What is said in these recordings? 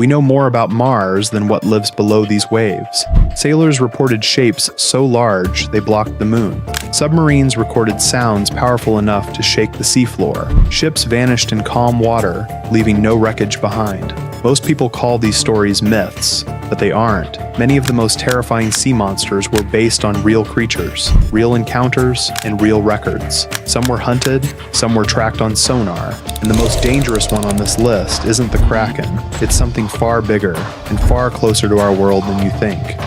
We know more about Mars than what lives below these waves. Sailors reported shapes so large they blocked the moon. Submarines recorded sounds powerful enough to shake the seafloor. Ships vanished in calm water, leaving no wreckage behind. Most people call these stories myths, but they aren't. Many of the most terrifying sea monsters were based on real creatures, real encounters, and real records. Some were hunted, some were tracked on sonar, and the most dangerous one on this list isn't the Kraken. It's something far bigger and far closer to our world than you think.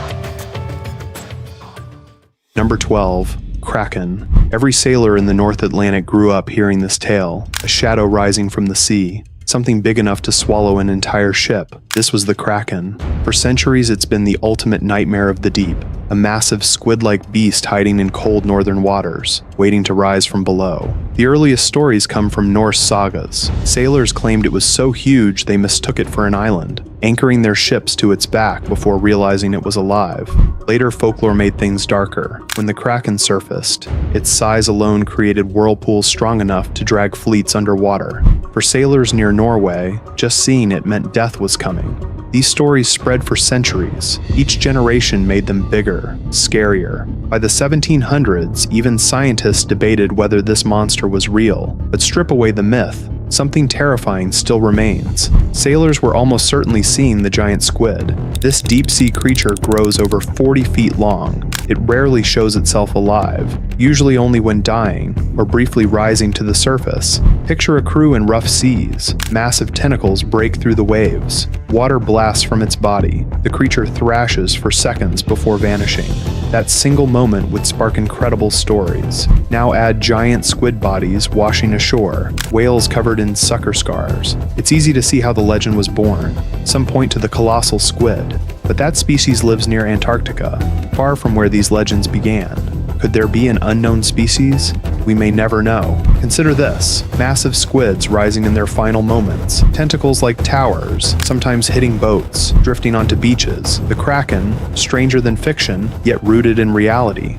Number 12. Kraken. Every sailor in the North Atlantic grew up hearing this tale, a shadow rising from the sea. Something big enough to swallow an entire ship. This was the Kraken. For centuries, it's been the ultimate nightmare of the deep, a massive squid-like beast hiding in cold northern waters, waiting to rise from below. The earliest stories come from Norse sagas. Sailors claimed it was so huge they mistook it for an island, anchoring their ships to its back before realizing it was alive. Later, folklore made things darker. When the Kraken surfaced, its size alone created whirlpools strong enough to drag fleets underwater. For sailors near Norway, just seeing it meant death was coming. These stories spread for centuries. Each generation made them bigger, scarier. By the 1700s, even scientists debated whether this monster was real. But strip away the myth, something terrifying still remains. Sailors were almost certainly seeing the giant squid. This deep-sea creature grows over 40 feet long. It rarely shows itself alive, usually only when dying or briefly rising to the surface. Picture a crew in rough seas. Massive tentacles break through the waves. Water blasts from its body. The creature thrashes for seconds before vanishing. That single moment would spark incredible stories. Now add giant squid bodies washing ashore, whales covered in sucker scars. It's easy to see how the legend was born. Some point to the colossal squid, but that species lives near Antarctica, far from where these legends began. Could there be an unknown species? We may never know. Consider this: massive squids rising in their final moments, tentacles like towers, sometimes hitting boats, drifting onto beaches. The Kraken, stranger than fiction, yet rooted in reality.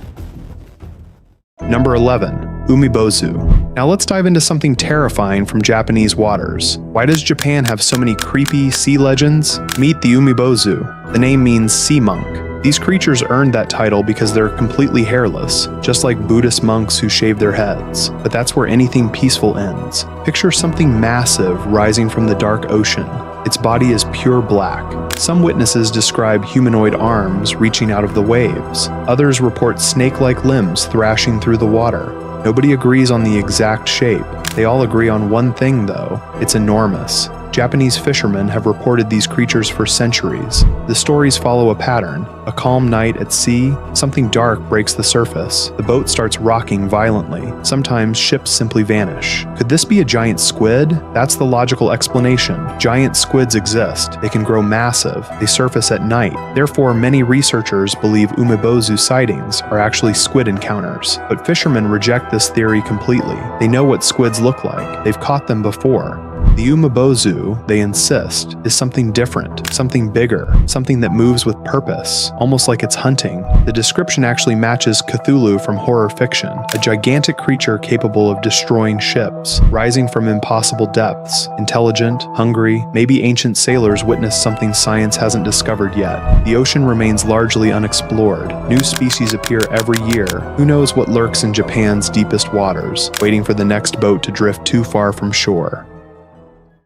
Number 11. Umebozu. Now let's dive into something terrifying from Japanese waters. Why does Japan have so many creepy sea legends? Meet the Umebozu. The name means sea monk. These creatures earned that title because they're completely hairless, just like Buddhist monks who shave their heads. But that's where anything peaceful ends. Picture something massive rising from the dark ocean. Its body is pure black. Some witnesses describe humanoid arms reaching out of the waves. Others report snake-like limbs thrashing through the water. Nobody agrees on the exact shape. They all agree on one thing though: it's enormous. Japanese fishermen have reported these creatures for centuries. The stories follow a pattern. A calm night at sea, something dark breaks the surface. The boat starts rocking violently. Sometimes ships simply vanish. Could this be a giant squid? That's the logical explanation. Giant squids exist. They can grow massive. They surface at night. Therefore, many researchers believe Umebozu sightings are actually squid encounters. But fishermen reject this theory completely. They know what squids look like. They've caught them before. The Umebozu, they insist, is something different, something bigger, something that moves with purpose, almost like it's hunting. The description actually matches Cthulhu from horror fiction, a gigantic creature capable of destroying ships, rising from impossible depths, intelligent, hungry. Maybe ancient sailors witnessed something science hasn't discovered yet. The ocean remains largely unexplored. New species appear every year. Who knows what lurks in Japan's deepest waters, waiting for the next boat to drift too far from shore.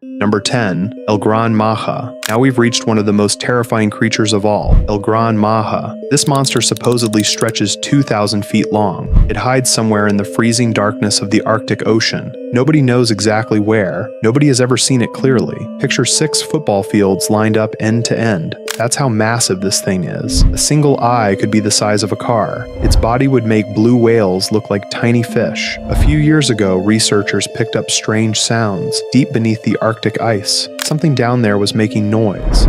Number 10. El Gran Maja. Now we've reached one of the most terrifying creatures of all, El Gran Maja. This monster supposedly stretches 2,000 feet long. It hides somewhere in the freezing darkness of the Arctic Ocean. Nobody knows exactly where. Nobody has ever seen it clearly. Picture 6 football fields lined up end to end. That's how massive this thing is. A single eye could be the size of a car. Its body would make blue whales look like tiny fish. A few years ago, researchers picked up strange sounds deep beneath the Arctic ice. Something down there was making noise.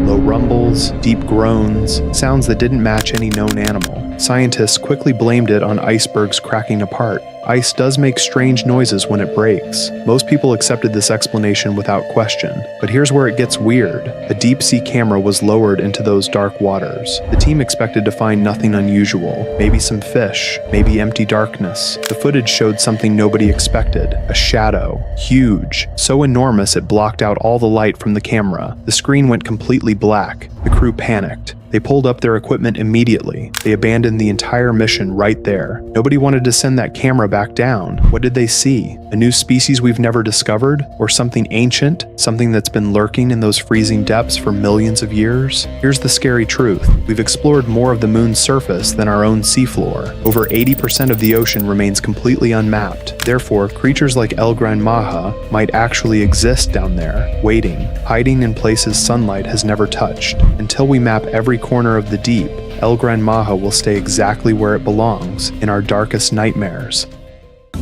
Low rumbles, deep groans, sounds that didn't match any known animal. Scientists quickly blamed it on icebergs cracking apart. Ice does make strange noises when it breaks. Most people accepted this explanation without question, but here's where it gets weird. A deep-sea camera was lowered into those dark waters. The team expected to find nothing unusual, maybe some fish, maybe empty darkness. The footage showed something nobody expected, a shadow, huge, so enormous it blocked out all the light from the camera. The screen went completely black. The crew panicked. They pulled up their equipment immediately. They abandoned the entire mission right there. Nobody wanted to send that camera back down. What did they see? A new species we've never discovered? Or something ancient? Something that's been lurking in those freezing depths for millions of years? Here's the scary truth. We've explored more of the moon's surface than our own seafloor. Over 80% of the ocean remains completely unmapped. Therefore, creatures like El Gran Maja might actually exist down there, waiting, hiding in places sunlight has never touched. Until we map every corner of the deep, El Gran Maja will stay exactly where it belongs, in our darkest nightmares.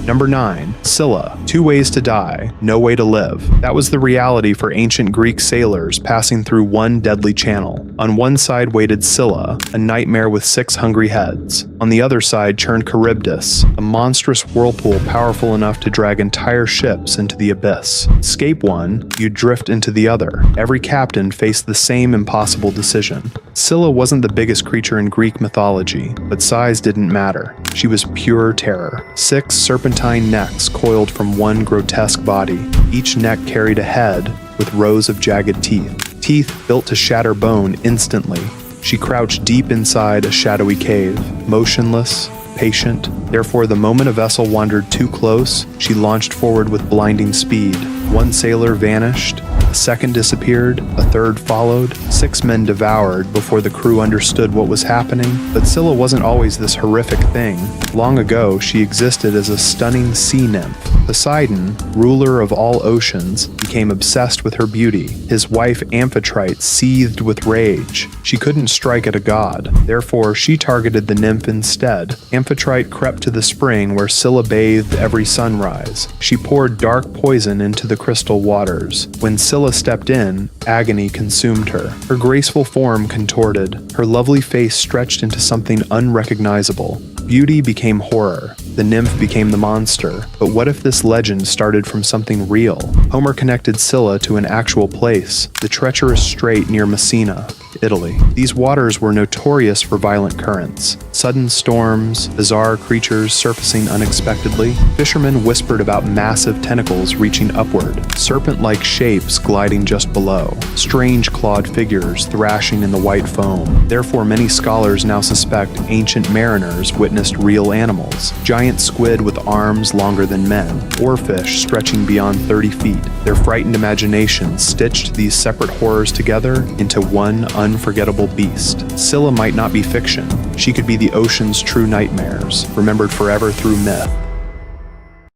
Number 9. Scylla. 2 ways to die, no way to live. That was the reality for ancient Greek sailors passing through one deadly channel. On one side waited Scylla, a nightmare with 6 hungry heads. On the other side churned Charybdis, a monstrous whirlpool powerful enough to drag entire ships into the abyss. Escape one, you'd drift into the other. Every captain faced the same impossible decision. Scylla wasn't the biggest creature in Greek mythology, but size didn't matter. She was pure terror. 6 serpentine necks coiled from one grotesque body. Each neck carried a head with rows of jagged teeth. Teeth built to shatter bone instantly. She crouched deep inside a shadowy cave, motionless, patient. Therefore, the moment a vessel wandered too close, she launched forward with blinding speed. One sailor vanished, a second disappeared, a third followed. 6 men devoured before the crew understood what was happening. But Scylla wasn't always this horrific thing. Long ago, she existed as a stunning sea nymph. Poseidon, ruler of all oceans, became obsessed with her beauty. His wife Amphitrite seethed with rage. She couldn't strike at a god. Therefore, she targeted the nymph instead. Amphitrite crept to the spring where Scylla bathed every sunrise. She poured dark poison into the crystal waters. When Scylla stepped in, agony consumed her. Her graceful form contorted. Her lovely face stretched into something unrecognizable. Beauty became horror. The nymph became the monster. But what if this legend started from something real? Homer connected Scylla to an actual place, the treacherous strait near Messina, Italy. These waters were notorious for violent currents. Sudden storms, bizarre creatures surfacing unexpectedly. Fishermen whispered about massive tentacles reaching upward, serpent-like shapes gliding just below, strange clawed figures thrashing in the white foam. Therefore, many scholars now suspect ancient mariners witnessed real animals, giant squid with arms longer than men, oarfish stretching beyond 30 feet. Their frightened imaginations stitched these separate horrors together into one unforgettable beast. Scylla might not be fiction. She could be the ocean's true nightmares, remembered forever through myth.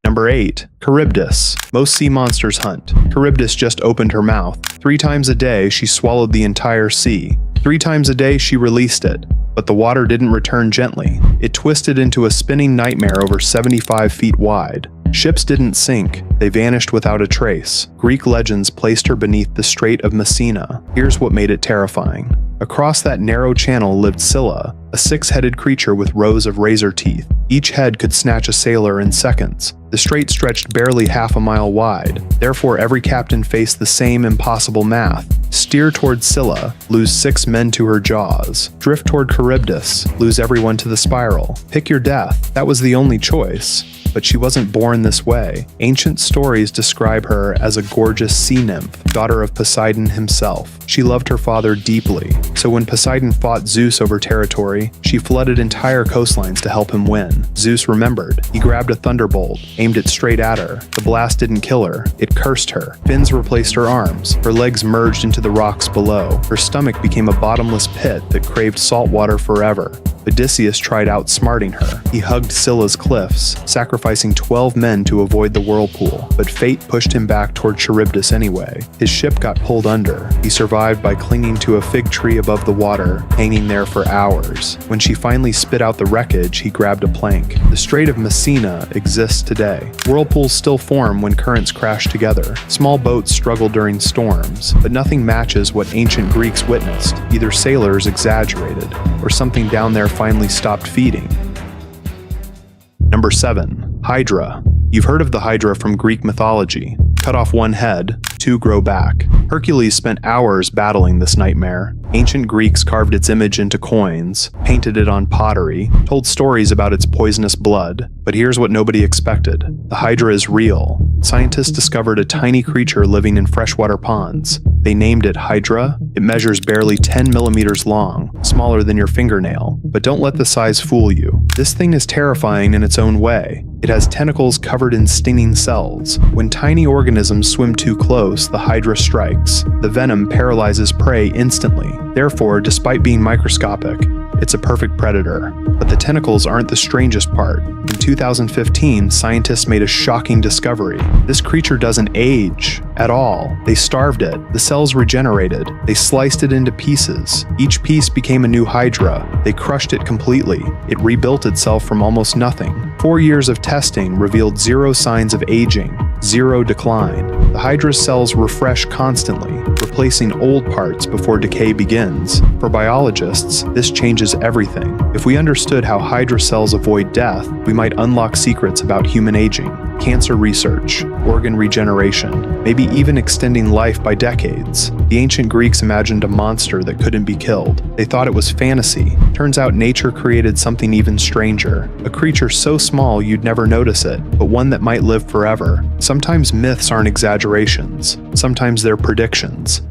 Number 8. Charybdis. Most sea monsters hunt. Charybdis just opened her mouth. 3 times a day, she swallowed the entire sea. 3 times a day, she released it. But the water didn't return gently. It twisted into a spinning nightmare over 75 feet wide. Ships didn't sink, they vanished without a trace. Greek legends placed her beneath the Strait of Messina. Here's what made it terrifying. Across that narrow channel lived Scylla, a 6-headed creature with rows of razor teeth. Each head could snatch a sailor in seconds. The strait stretched barely half a mile wide. Therefore, every captain faced the same impossible math. Steer toward Scylla, lose 6 men to her jaws. Drift toward Charybdis, lose everyone to the spiral. Pick your death. That was the only choice. But she wasn't born this way. Ancient stories describe her as a gorgeous sea nymph, daughter of Poseidon himself. She loved her father deeply, so when Poseidon fought Zeus over territory, she flooded entire coastlines to help him win. Zeus remembered. He grabbed a thunderbolt, aimed it straight at her. The blast didn't kill her, it cursed her. Fins replaced her arms. Her legs merged into the rocks below. Her stomach became a bottomless pit that craved salt water forever. Odysseus tried outsmarting her. He hugged Scylla's cliffs, sacrificing 12 men to avoid the whirlpool, but fate pushed him back toward Charybdis anyway. His ship got pulled under. He survived by clinging to a fig tree above the water, hanging there for hours. When she finally spit out the wreckage, he grabbed a plank. The Strait of Messina exists today. Whirlpools still form when currents crash together. Small boats struggle during storms, but nothing matches what ancient Greeks witnessed. Either sailors exaggerated, or something down there finally stopped feeding. Number 7. Hydra. You've heard of the Hydra from Greek mythology. Cut off one head, 2 grow back. Hercules spent hours battling this nightmare. Ancient Greeks carved its image into coins, painted it on pottery, told stories about its poisonous blood. But here's what nobody expected. The Hydra is real. Scientists discovered a tiny creature living in freshwater ponds. They named it Hydra. It measures barely 10 millimeters long, smaller than your fingernail. But don't let the size fool you. This thing is terrifying in its own way. It has tentacles covered in stinging cells. When tiny organisms swim too close, the Hydra strikes. The venom paralyzes prey instantly. Therefore, despite being microscopic, it's a perfect predator. But the tentacles aren't the strangest part. In 2015, scientists made a shocking discovery. This creature doesn't age at all. They starved it. The cells regenerated. They sliced it into pieces. Each piece became a new Hydra. They crushed it completely. It rebuilt itself from almost nothing. 4 years of testing revealed 0 signs of aging, 0 decline. The Hydra's cells refresh constantly, replacing old parts before decay begins. For biologists, this changes everything. If we understood how Hydra cells avoid death, we might unlock secrets about human aging, cancer research, organ regeneration, maybe even extending life by decades. The ancient Greeks imagined a monster that couldn't be killed. They thought it was fantasy. Turns out nature created something even stranger, a creature so small you'd never notice it, but one that might live forever. Sometimes myths aren't exaggerations. Sometimes they're predictions.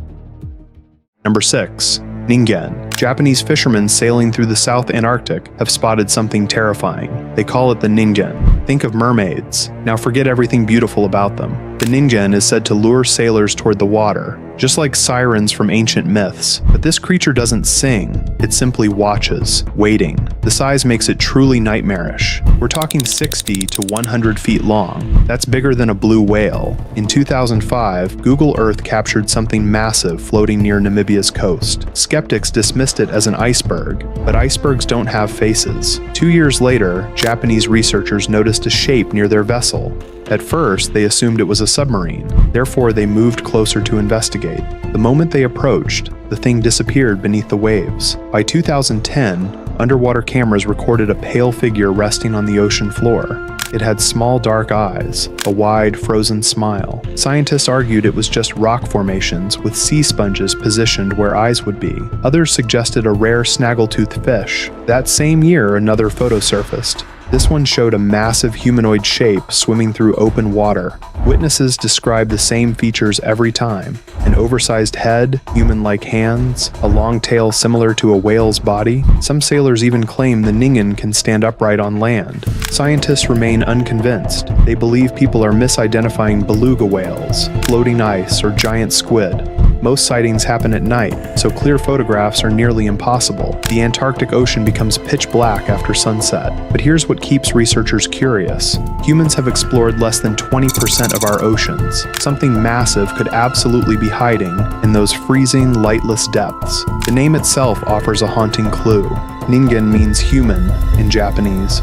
Number 6. Ningen. Japanese fishermen sailing through the South Antarctic have spotted something terrifying. They call it the ningen. Think of mermaids. Now forget everything beautiful about them. The ningen is said to lure sailors toward the water, just like sirens from ancient myths. But this creature doesn't sing, it simply watches, waiting. The size makes it truly nightmarish. We're talking 60 to 100 feet long. That's bigger than a blue whale. In 2005, Google Earth captured something massive floating near Namibia's coast. Skeptics dismissed it as an iceberg, but icebergs don't have faces. 2 years later, Japanese researchers noticed a shape near their vessel. At first, they assumed it was a submarine. Therefore, they moved closer to investigate. The moment they approached, the thing disappeared beneath the waves. By 2010, underwater cameras recorded a pale figure resting on the ocean floor. It had small dark eyes, a wide, frozen smile. Scientists argued it was just rock formations with sea sponges positioned where eyes would be. Others suggested a rare snaggletooth fish. That same year, another photo surfaced. This one showed a massive humanoid shape swimming through open water. Witnesses described the same features every time: an oversized head, human-like hands, a long tail similar to a whale's body. Some sailors even claim the ningen can stand upright on land. Scientists remain unconvinced. They believe people are misidentifying beluga whales, floating ice, or giant squid. Most sightings happen at night, so clear photographs are nearly impossible. The Antarctic Ocean becomes pitch black after sunset. But here's what keeps researchers curious. Humans have explored less than 20% of our oceans. Something massive could absolutely be hiding in those freezing, lightless depths. The name itself offers a haunting clue. Ningen means human in Japanese.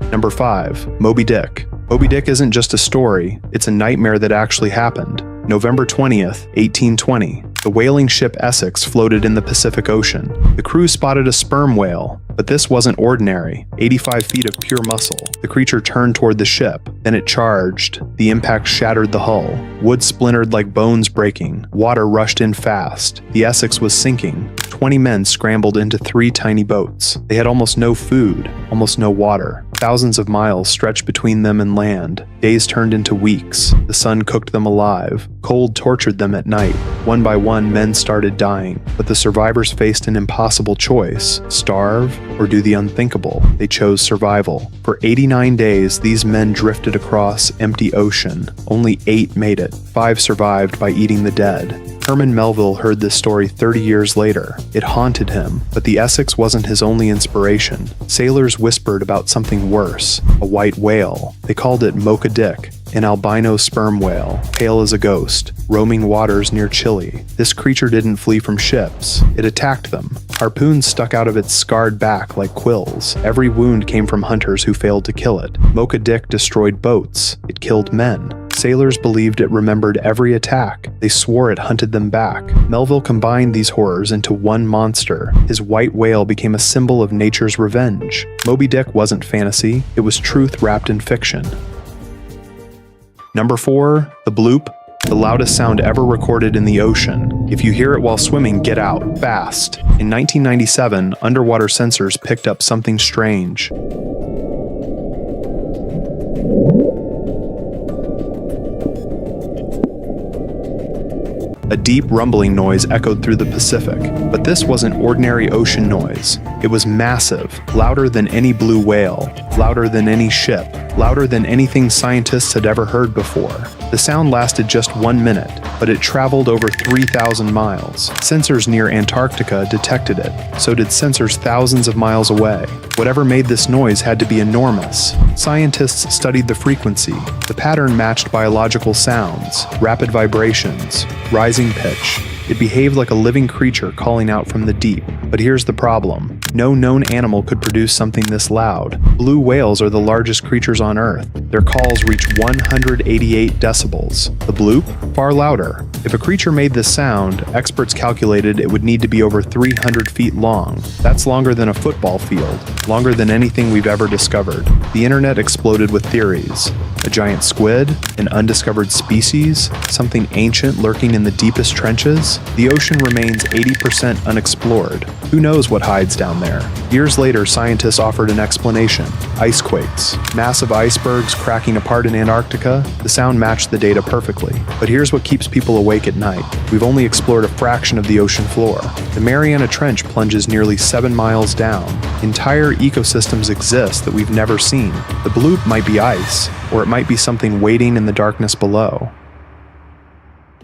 Number 5. Moby Dick. Moby Dick isn't just a story, it's a nightmare that actually happened. November 20th, 1820. The whaling ship Essex floated in the Pacific Ocean. The crew spotted a sperm whale, but this wasn't ordinary. 85 feet of pure muscle. The creature turned toward the ship. Then it charged. The impact shattered the hull. Wood splintered like bones breaking. Water rushed in fast. The Essex was sinking. 20 men scrambled into 3 tiny boats. They had almost no food, almost no water. Thousands of miles stretched between them and land. Days turned into weeks. The sun cooked them alive. Cold tortured them at night. One by one, men started dying. But the survivors faced an impossible choice: starve or do the unthinkable. They chose survival. For 89 days, these men drifted across empty ocean. Only 8 made it. 5 survived by eating the dead. Herman Melville heard this story 30 years later. It haunted him, but the Essex wasn't his only inspiration. Sailors whispered about something worse, a white whale. They called it Mocha Dick, An albino sperm whale, pale as a ghost, roaming waters near Chile. This creature didn't flee from ships. It attacked them. Harpoons stuck out of its scarred back like quills. Every wound came from hunters who failed to kill it. Mocha Dick destroyed boats. It killed men. Sailors believed it remembered every attack. They swore it hunted them back. Melville combined these horrors into one monster. His white whale became a symbol of nature's revenge. Moby Dick wasn't fantasy. It was truth wrapped in fiction. Number 4, the bloop, the loudest sound ever recorded in the ocean. If you hear it while swimming, get out, fast. In 1997, underwater sensors picked up something strange. A deep rumbling noise echoed through the Pacific, but this wasn't ordinary ocean noise. It was massive, louder than any blue whale, louder than any ship, louder than anything scientists had ever heard before. The sound lasted just 1 minute, but it traveled over 3,000 miles. Sensors near Antarctica detected it, so did sensors thousands of miles away. Whatever made this noise had to be enormous. Scientists studied the frequency. The pattern matched biological sounds, rapid vibrations, rising pitch. It behaved like a living creature calling out from the deep. But here's the problem. No known animal could produce something this loud. Blue whales are the largest creatures on Earth. Their calls reach 188 decibels. The bloop? Far louder. If a creature made this sound, experts calculated it would need to be over 300 feet long. That's longer than a football field. Longer than anything we've ever discovered. The internet exploded with theories. A giant squid? An undiscovered species? Something ancient lurking in the deepest trenches? The ocean remains 80% unexplored. Who knows what hides down there? Years later, scientists offered an explanation. Ice quakes. Massive icebergs cracking apart in Antarctica. The sound matched the data perfectly. But here's what keeps people awake at night. We've only explored a fraction of the ocean floor. The Mariana Trench plunges nearly 7 miles down. Entire ecosystems exist that we've never seen. The bloop might be ice, or it might be something waiting in the darkness below.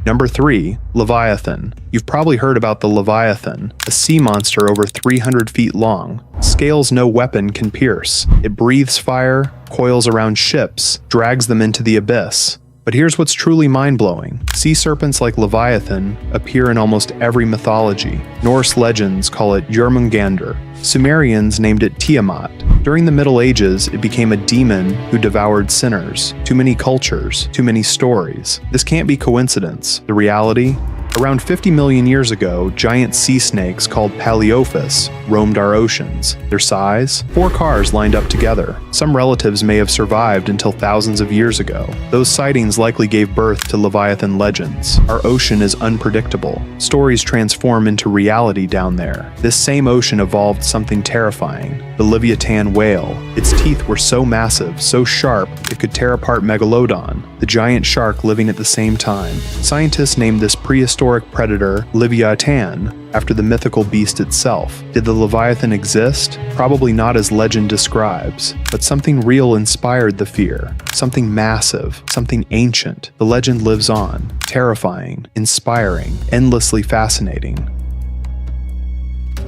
Number 3, Leviathan. You've probably heard about the Leviathan, a sea monster over 300 feet long. Scales no weapon can pierce. It breathes fire, coils around ships, drags them into the abyss. But here's what's truly mind-blowing. Sea serpents like Leviathan appear in almost every mythology. Norse legends call it Jörmungandr. Sumerians named it Tiamat. During the Middle Ages, it became a demon who devoured sinners. Too many cultures, too many stories. This can't be coincidence. The reality? Around 50 million years ago, giant sea snakes called Paleophis roamed our oceans. Their size? 4 cars lined up together. Some relatives may have survived until thousands of years ago. Those sightings likely gave birth to Leviathan legends. Our ocean is unpredictable. Stories transform into reality down there. This same ocean evolved something terrifying, the Leviathan whale. Its teeth were so massive, so sharp, it could tear apart Megalodon, the giant shark living at the same time. Scientists named this prehistoric predator Leviathan after the mythical beast itself. Did the Leviathan exist? Probably not as legend describes, but something real inspired the fear. Something massive, something ancient. The legend lives on, terrifying, inspiring, endlessly fascinating.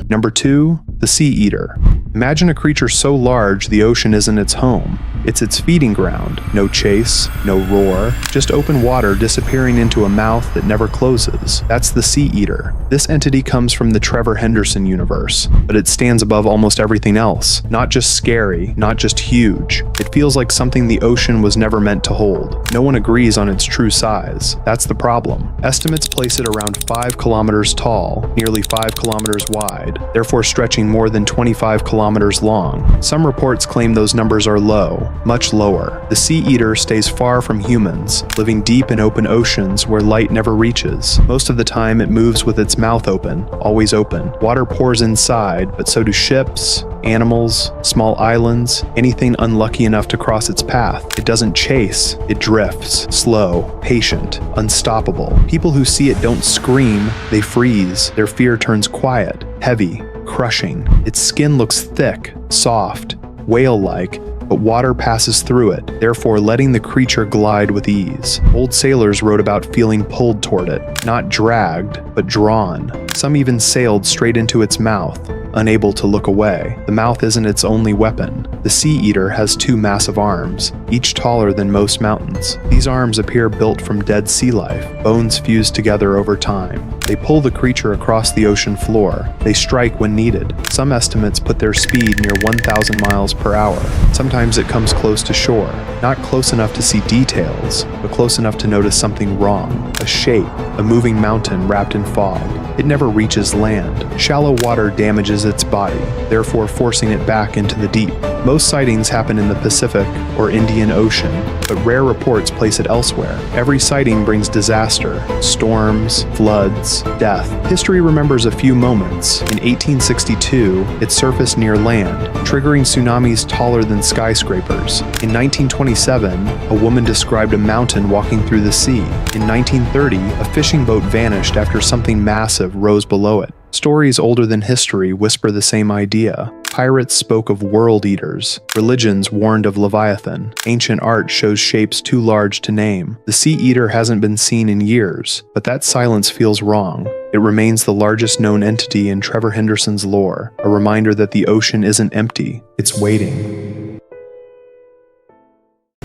Number 2, the sea eater. Imagine a creature so large the ocean isn't its home. It's its feeding ground. No chase, no roar, just open water disappearing into a mouth that never closes. That's the sea eater. This entity comes from the Trevor Henderson universe, but it stands above almost everything else. Not just scary, not just huge. It feels like something the ocean was never meant to hold. No one agrees on its true size. That's the problem. Estimates place it around 5 kilometers tall, nearly 5 kilometers wide, therefore stretching more than 25 kilometers long. Some reports claim those numbers are low, much lower. The sea eater stays far from humans, living deep in open oceans where light never reaches. Most of the time it moves with its mouth open, always open. Water pours inside, but so do ships, animals, small islands, anything unlucky enough to cross its path. It doesn't chase, it drifts, slow, patient, unstoppable. People who see it don't scream, they freeze. Their fear turns quiet, heavy, crushing. Its skin looks thick, soft, whale-like, but water passes through it, therefore letting the creature glide with ease. Old sailors wrote about feeling pulled toward it, not dragged, but drawn. Some even sailed straight into its mouth. unable to look away. The mouth isn't its only weapon. The sea eater has two massive arms, each taller than most mountains. These arms appear built from dead sea life, bones fused together over time. They pull the creature across the ocean floor. They strike when needed. Some estimates put their speed near 1,000 miles per hour. Sometimes it comes close to shore, not close enough to see details, but close enough to notice something wrong. A shape, a moving mountain wrapped in fog. It never reaches land. Shallow water damages its body, therefore forcing it back into the deep. Most sightings happen in the Pacific or Indian Ocean, but rare reports place it elsewhere. Every sighting brings disaster, storms, floods, death. History remembers a few moments. In 1862, it surfaced near land, triggering tsunamis taller than skyscrapers. In 1927, a woman described a mountain walking through the sea. In 1930, a fishing boat vanished after something massive rose below it. Stories older than history whisper the same idea. Pirates spoke of world eaters. Religions warned of Leviathan. Ancient art shows shapes too large to name. The sea eater hasn't been seen in years, but that silence feels wrong. It remains the largest known entity in Trevor Henderson's lore, a reminder that the ocean isn't empty, it's waiting.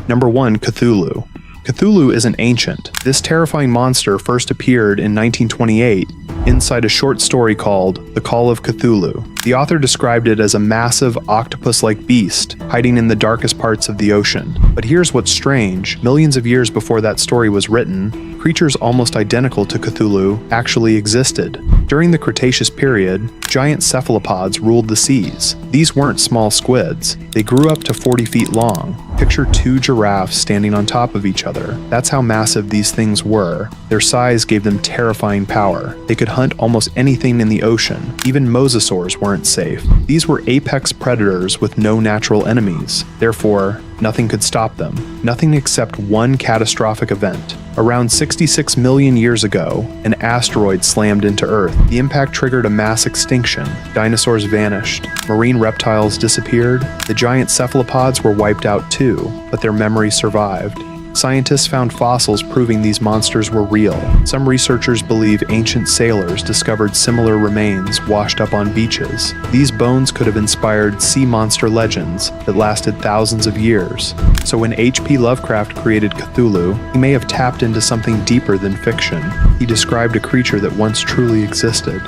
Number 1. Cthulhu. Cthulhu isn't ancient. This terrifying monster first appeared in 1928 inside a short story called The Call of Cthulhu. The author described it as a massive octopus-like beast hiding in the darkest parts of the ocean. But here's what's strange. Millions of years before that story was written, creatures almost identical to Cthulhu actually existed. During the Cretaceous period, giant cephalopods ruled the seas. These weren't small squids. They grew up to 40 feet long. Picture two giraffes standing on top of each other. That's how massive these things were. Their size gave them terrifying power. They could hunt almost anything in the ocean. Even mosasaurs weren't safe. These were apex predators with no natural enemies. Therefore, nothing could stop them. Nothing except one catastrophic event. Around 66 million years ago, an asteroid slammed into Earth. The impact triggered a mass extinction. Dinosaurs vanished. Marine reptiles disappeared. The giant cephalopods were wiped out too, but their memory survived. Scientists found fossils proving these monsters were real. Some researchers believe ancient sailors discovered similar remains washed up on beaches. These bones could have inspired sea monster legends that lasted thousands of years. So when H.P. Lovecraft created Cthulhu, he may have tapped into something deeper than fiction. He described a creature that once truly existed.